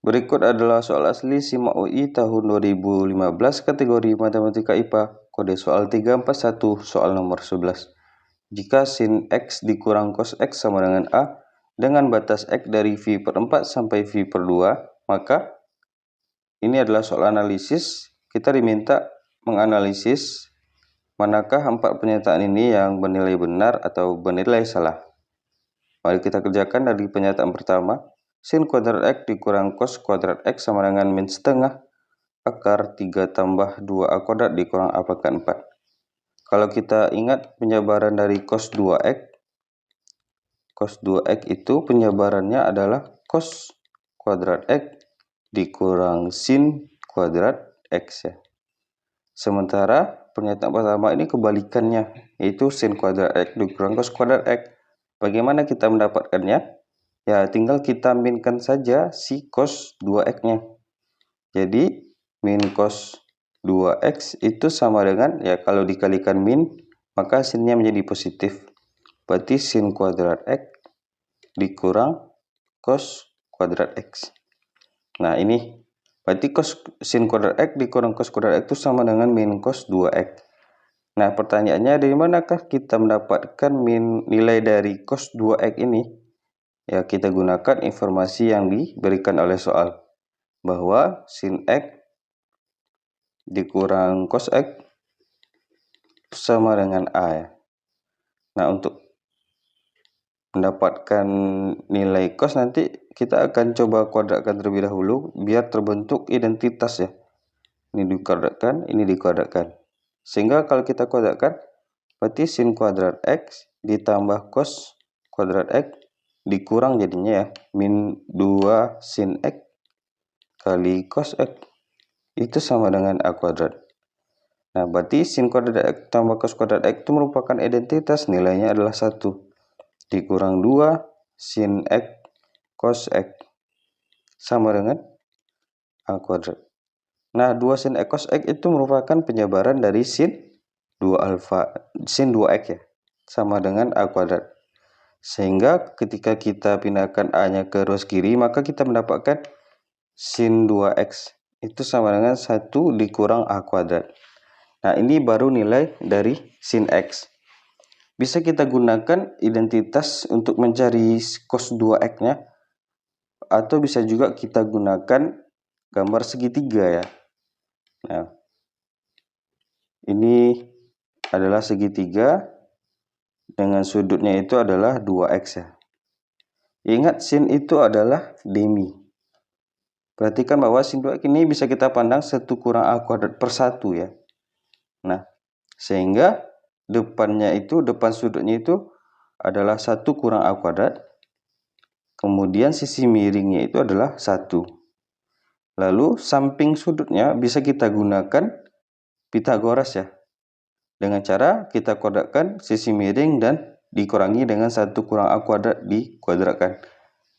Berikut adalah soal asli SIMAK UI tahun 2015 kategori Matematika IPA, kode soal 341, soal nomor 11. Jika sin X dikurang cos X sama dengan A, dengan batas X dari V per 4 sampai V per 2, maka ini adalah soal analisis. Kita diminta menganalisis manakah 4 pernyataan ini yang bernilai benar atau bernilai salah. Mari kita kerjakan dari pernyataan pertama. Sin kuadrat X dikurang cos kuadrat X sama dengan min setengah akar 3 tambah 2A kuadrat dikurang A pangkat 4. Kalau kita ingat penjabaran dari cos 2X, cos 2X itu penjabarannya adalah cos kuadrat X dikurang sin kuadrat X ya. Sementara pernyataan pertama ini kebalikannya, yaitu sin kuadrat X dikurang cos kuadrat X. Bagaimana kita mendapatkannya? Ya, tinggal kita minkan saja si cos 2X-nya. Jadi, min cos 2X itu sama dengan, ya kalau dikalikan min, maka sinnya menjadi positif. Berarti sin kuadrat X dikurang cos kuadrat X. Nah, ini berarti sin kuadrat X dikurang cos kuadrat X itu sama dengan min cos 2X. Nah, pertanyaannya dari manakah kita mendapatkan nilai dari cos 2X ini? Ya, kita gunakan informasi yang diberikan oleh soal, bahwa sin X dikurang cos X sama dengan A ya. Nah, untuk mendapatkan nilai cos nanti kita akan coba kuadratkan terlebih dahulu biar terbentuk identitas ya. Ini dikuadratkan, ini dikuadratkan. Sehingga kalau kita kuadratkan, berarti sin kuadrat X ditambah cos kuadrat X dikurang jadinya ya, min 2 sin X kali cos X itu sama dengan A kuadrat. Nah, berarti sin kuadrat X tambah cos kuadrat X itu merupakan identitas, nilainya adalah 1. Dikurang 2 sin X cos X sama dengan A kuadrat. Nah, 2 sin X cos X itu merupakan penjabaran dari sin 2X ya, sama dengan A kuadrat. Sehingga ketika kita pindahkan A-nya ke ruas kiri, maka kita mendapatkan sin 2X itu sama dengan 1 dikurang A kuadrat. Nah, ini baru nilai dari sin X. Bisa kita gunakan identitas untuk mencari cos 2X-nya, atau bisa juga kita gunakan gambar segitiga ya. Nah, ini adalah segitiga dengan sudutnya itu adalah 2X ya. Ingat, sin itu adalah demi. Perhatikan bahwa sin 2X ini bisa kita pandang 1 kurang A kuadrat per 1 ya. Nah, sehingga depan sudutnya itu adalah 1 kurang A kuadrat. Kemudian sisi miringnya itu adalah 1. Lalu samping sudutnya bisa kita gunakan Pitagoras ya. Dengan cara kita kuadratkan sisi miring dan dikurangi dengan 1 kurang A kuadrat dikuadratkan.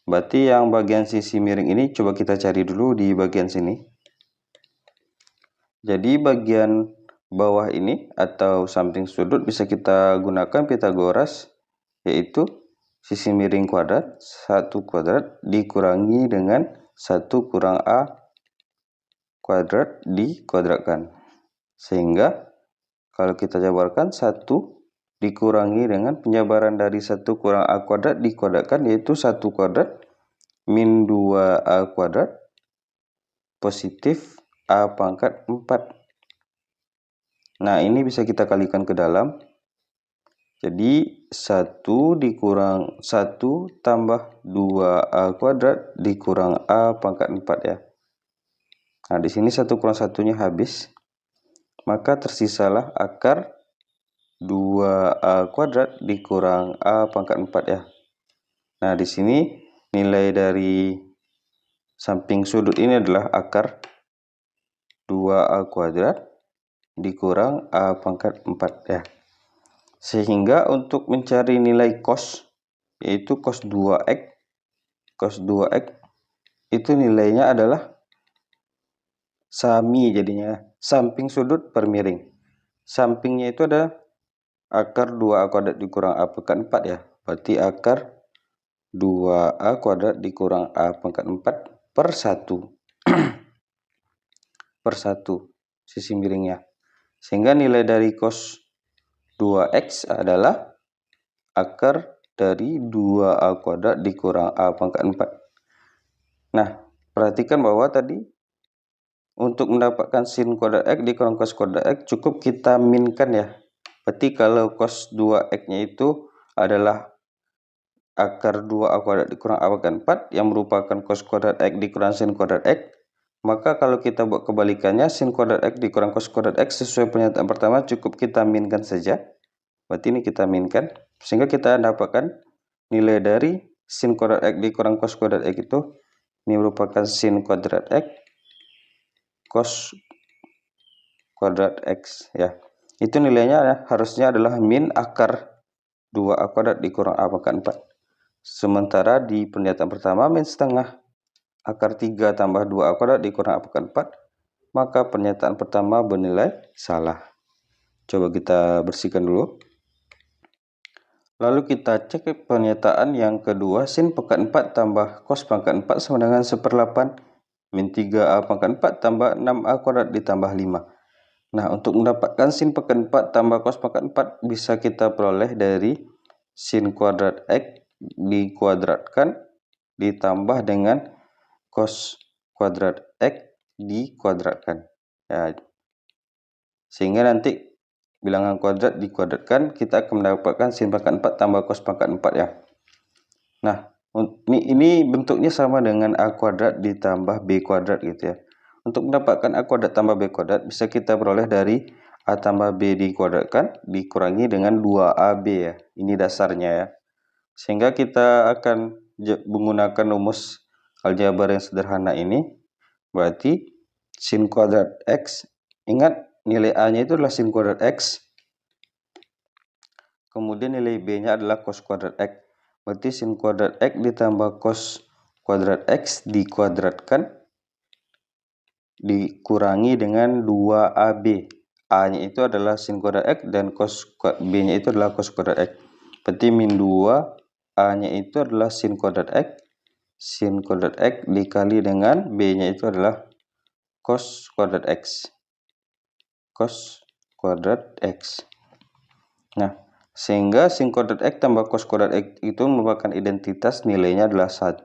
Berarti yang bagian sisi miring ini coba kita cari dulu di bagian sini. Jadi bagian bawah ini atau samping sudut bisa kita gunakan Pitagoras, yaitu sisi miring kuadrat 1 kuadrat dikurangi dengan 1 kurang A kuadrat dikuadratkan. Sehingga kalau kita jabarkan 1 dikurangi dengan penjabaran dari 1 kurang A kuadrat dikuadratkan, yaitu 1 kuadrat min 2A kuadrat positif A pangkat 4. Nah, ini bisa kita kalikan ke dalam. Jadi 1 dikurang 1 tambah 2A kuadrat dikurang A pangkat 4 ya. Nah, di sini 1 kurang 1-nya habis. Maka tersisalah akar 2A kuadrat dikurang A pangkat 4 ya. Nah, di sini nilai dari samping sudut ini adalah akar 2A kuadrat dikurang A pangkat 4 ya. Sehingga untuk mencari nilai cos, yaitu cos 2X itu nilainya adalah sami jadinya, samping sudut per miring. Sampingnya itu ada akar 2A kuadrat dikurang A pangkat 4 ya. Berarti akar 2A kuadrat dikurang A pangkat 4 per 1 per 1 sisi miringnya. Sehingga nilai dari cos 2x adalah akar dari 2a kuadrat dikurang a pangkat 4. Nah, perhatikan bahwa tadi untuk mendapatkan sin kuadrat x dikurang cos kuadrat x cukup kita minkan ya. Berarti kalau cos 2x-nya itu adalah akar 2a kuadrat dikurang a pangkat 4 yang merupakan cos kuadrat x dikurang sin kuadrat x, maka kalau kita buat kebalikannya, sin kuadrat x dikurang cos kuadrat x sesuai pernyataan pertama cukup kita minkan saja. Berarti ini kita minkan, sehingga kita dapatkan nilai dari sin kuadrat x dikurang cos kuadrat x itu, ini merupakan sin kuadrat x cos kuadrat x ya. Itu nilainya ya, harusnya adalah min akar 2a kuadrat dikurang a pangkat 4. Sementara di pernyataan pertama min setengah akar 3 tambah 2a kuadrat dikurang a pangkat 4, maka pernyataan pertama bernilai salah. Coba kita bersihkan dulu. Lalu kita cek pernyataan yang kedua, sin pangkat 4 tambah cos pangkat 4 sama dengan 1/8 min 3a pangkat 4 tambah 6a kuadrat ditambah 5. Nah, untuk mendapatkan sin pangkat 4 tambah cos pangkat 4 bisa kita peroleh dari sin kuadrat x dikuadratkan ditambah dengan cos kuadrat x dikuadratkan. Ya. Sehingga nanti bilangan kuadrat dikuadratkan, kita akan mendapatkan sin pangkat 4 tambah cos pangkat 4 ya. Nah, ini bentuknya sama dengan a kuadrat ditambah b kuadrat gitu ya. Untuk mendapatkan a kuadrat tambah b kuadrat bisa kita peroleh dari a tambah b dikuadratkan dikurangi dengan 2ab ya. Ini dasarnya ya. Sehingga kita akan menggunakan rumus aljabar yang sederhana ini. Berarti sin kuadrat x, ingat nilai a-nya itu adalah sin kuadrat x. Kemudian nilai b-nya adalah cos kuadrat x. Berarti sin kuadrat x ditambah cos kuadrat x dikuadratkan dikurangi dengan 2ab. A-nya itu adalah sin kuadrat x dan cos b-nya itu adalah cos kuadrat x. Berarti min 2, A-nya itu adalah sin kuadrat x. Sin kuadrat x dikali dengan b-nya itu adalah cos kuadrat x. Cos kuadrat x. Nah, sehingga sin kuadrat x tambah cos kuadrat x itu merupakan identitas nilainya adalah 1.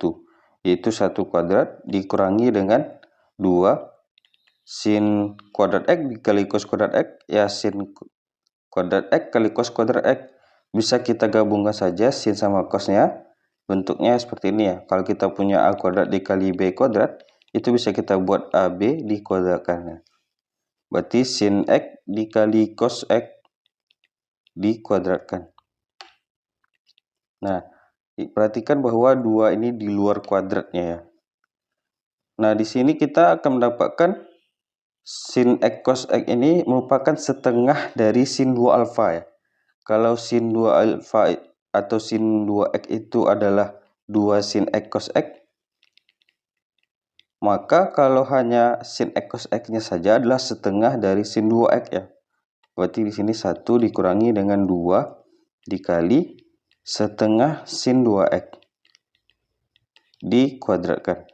Yaitu 1 kuadrat dikurangi dengan 2 sin kuadrat x dikali cos kuadrat x. Ya, sin kuadrat x kali cos kuadrat x. Bisa kita gabungkan saja sin sama cosnya. Bentuknya seperti ini ya. Kalau kita punya a kuadrat dikali b kuadrat, itu bisa kita buat ab dikuadratkan. Berarti sin x dikali cos x dikuadratkan. Nah, perhatikan bahwa 2 ini di luar kuadratnya ya. Nah, di sini kita akan mendapatkan sin x cos x ini merupakan setengah dari sin 2 alfa ya. Kalau sin 2 alfa atau sin 2x itu adalah 2 sin x cos x, maka kalau hanya sin x cos x-nya saja adalah setengah dari sin 2x ya. Berarti di sini 1 dikurangi dengan 2 dikali setengah sin 2x dikuadratkan.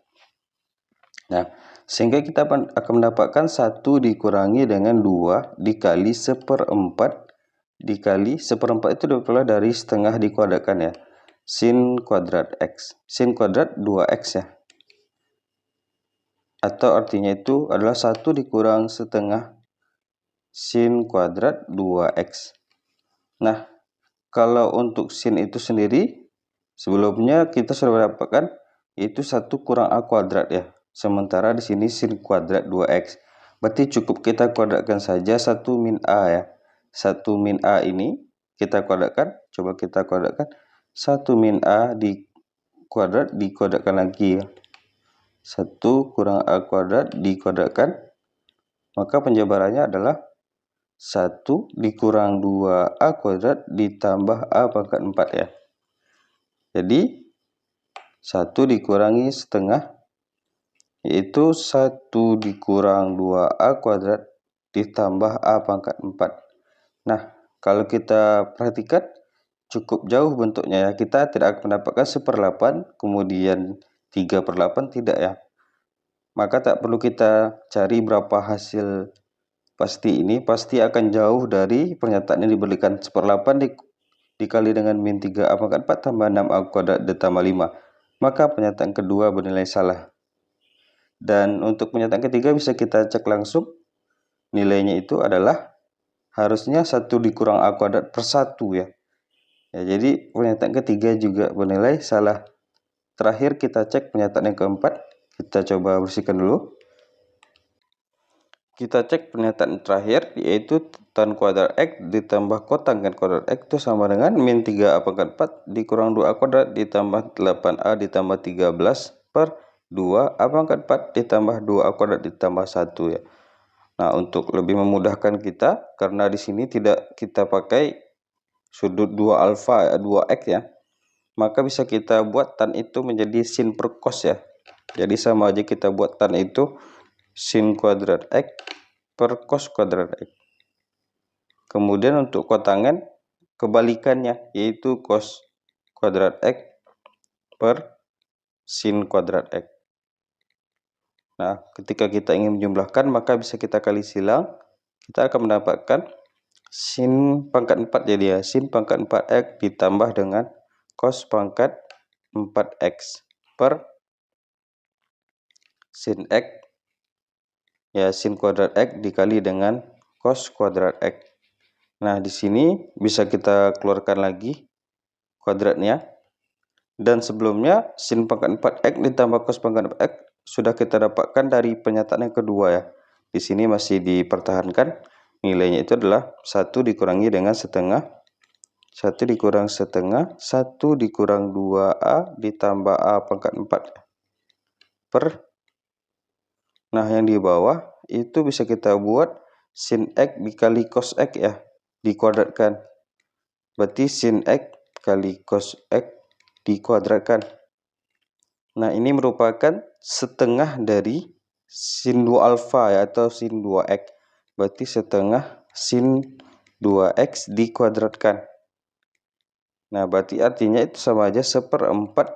Nah, sehingga kita akan mendapatkan 1 dikurangi dengan 2 dikali 1/4 dikali 1/4 itu diperoleh dari setengah dikuadratkan ya. Sin kuadrat x. Sin kuadrat 2x ya. Atau artinya itu adalah 1 dikurang setengah sin kuadrat 2x. Nah, kalau untuk sin itu sendiri, sebelumnya kita sudah mendapatkan yaitu 1 kurang a kuadrat ya. Sementara di sini sin kuadrat 2x. Berarti cukup kita kuadratkan saja 1 min a ya. 1 min a ini kita kuadratkan. Coba kita kuadratkan. 1 min a dikuadratkan lagi ya. 1 kurang a kuadrat dikuadratkan. Maka penjabarannya adalah 1 dikurang 2a kuadrat ditambah a pangkat 4 ya. Jadi 1 dikurangi setengah, yaitu 1 dikurang 2a kuadrat ditambah a pangkat 4. Nah, kalau kita perhatikan cukup jauh bentuknya ya. Kita tidak akan mendapatkan 1/8 kemudian 3/8 tidak ya. maka tak perlu kita cari berapa hasil pasti ini, pasti akan jauh dari pernyataan yang diberikan 1/8 dikali dengan min 3A pangkat 4 tambah 6A kuadrat ditambah 5. Maka pernyataan kedua bernilai salah. Dan untuk pernyataan ketiga bisa kita cek langsung. Nilainya itu adalah harusnya 1 dikurang A kuadrat per 1 ya. Jadi pernyataan ketiga juga bernilai salah. Terakhir kita cek pernyataan yang keempat. Kita coba bersihkan dulu. Kita cek pernyataan terakhir, yaitu tan kuadrat X ditambah kotanggen kuadrat X itu sama dengan min 3A pangkat 4 dikurang 2A kuadrat ditambah 8A ditambah 13 per 2A pangkat 4 ditambah 2A kuadrat ditambah 1 ya. Nah, untuk lebih memudahkan kita, karena di sini tidak kita pakai sudut 2 alfa ya, 2x ya, maka bisa kita buat tan itu menjadi sin per cos ya. Jadi sama aja kita buat tan itu sin kuadrat X per cos kuadrat X. Kemudian untuk kotangen kebalikannya, yaitu cos kuadrat X per sin kuadrat X. Nah, ketika kita ingin menjumlahkan, maka bisa kita kali silang. Kita akan mendapatkan sin pangkat 4 jadi ya, sin pangkat 4x ditambah dengan cos pangkat 4x per sin x ya, sin kuadrat x dikali dengan cos kuadrat x. Nah, di sini bisa kita keluarkan lagi kuadratnya. Dan sebelumnya sin pangkat 4x ditambah cos pangkat 4x sudah kita dapatkan dari pernyataan yang kedua ya. Di sini masih dipertahankan, nilainya itu adalah 1 dikurangi dengan setengah, 1 dikurang setengah, 1 dikurang 2A ditambah A pangkat 4 per. Nah, yang di bawah itu bisa kita buat sin X dikali cos X ya, dikuadratkan. Berarti sin X kali cos X dikuadratkan. Nah, ini merupakan setengah dari sin 2 alfa ya, atau sin 2x. Berarti setengah sin 2x dikuadratkan. Nah, berarti artinya itu sama aja 1/4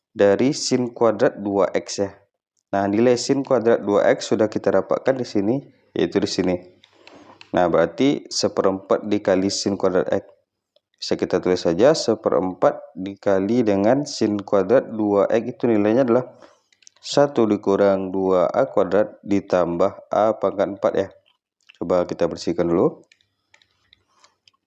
dari sin kuadrat 2x ya. Nah, nilai sin kuadrat 2x sudah kita dapatkan di sini, yaitu di sini. Nah, berarti 1/4 dikali sin kuadrat x. Bisa kita tulis saja 1/4 dikali dengan sin kuadrat 2x itu nilainya adalah 1 dikurang 2A kuadrat ditambah A pangkat 4 ya. Coba kita bersihkan dulu.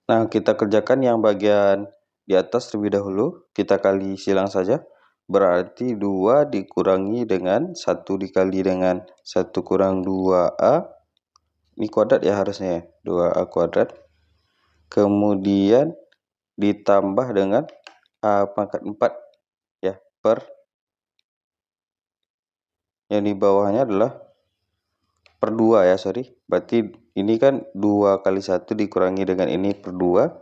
Nah, kita kerjakan yang bagian di atas terlebih dahulu. Kita kali silang saja. Berarti 2 dikurangi dengan 1 dikali dengan 1 kurang 2A. Ini kuadrat ya harusnya ya. 2A kuadrat. Kemudian ditambah dengan A pangkat 4 ya, per yang di bawahnya adalah per 2 ya, sorry. Berarti ini kan 2 kali 1 dikurangi dengan ini per 2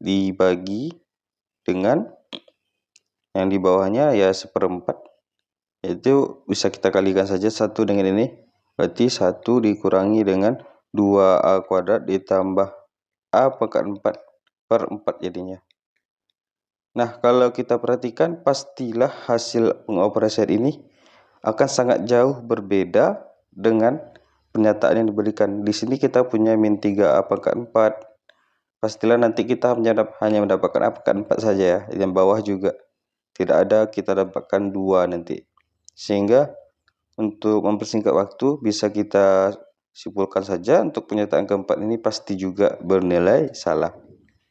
dibagi dengan yang di bawahnya ya 1/4. Itu bisa kita kalikan saja 1 dengan ini. Berarti 1 dikurangi dengan 2A kuadrat ditambah A pangkat 4 per 4 jadinya. Nah, kalau kita perhatikan, pastilah hasil pengoperasian ini akan sangat jauh berbeda dengan pernyataan yang diberikan. Di sini kita punya min 3A pangkat 4. Pastilah nanti kita hanya mendapatkan A pangkat 4 saja ya. Yang bawah juga tidak ada, kita dapatkan 2 nanti. Sehingga untuk mempersingkat waktu bisa kita simpulkan saja untuk pernyataan keempat ini pasti juga bernilai salah.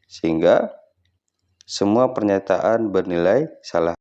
Sehingga semua pernyataan bernilai salah.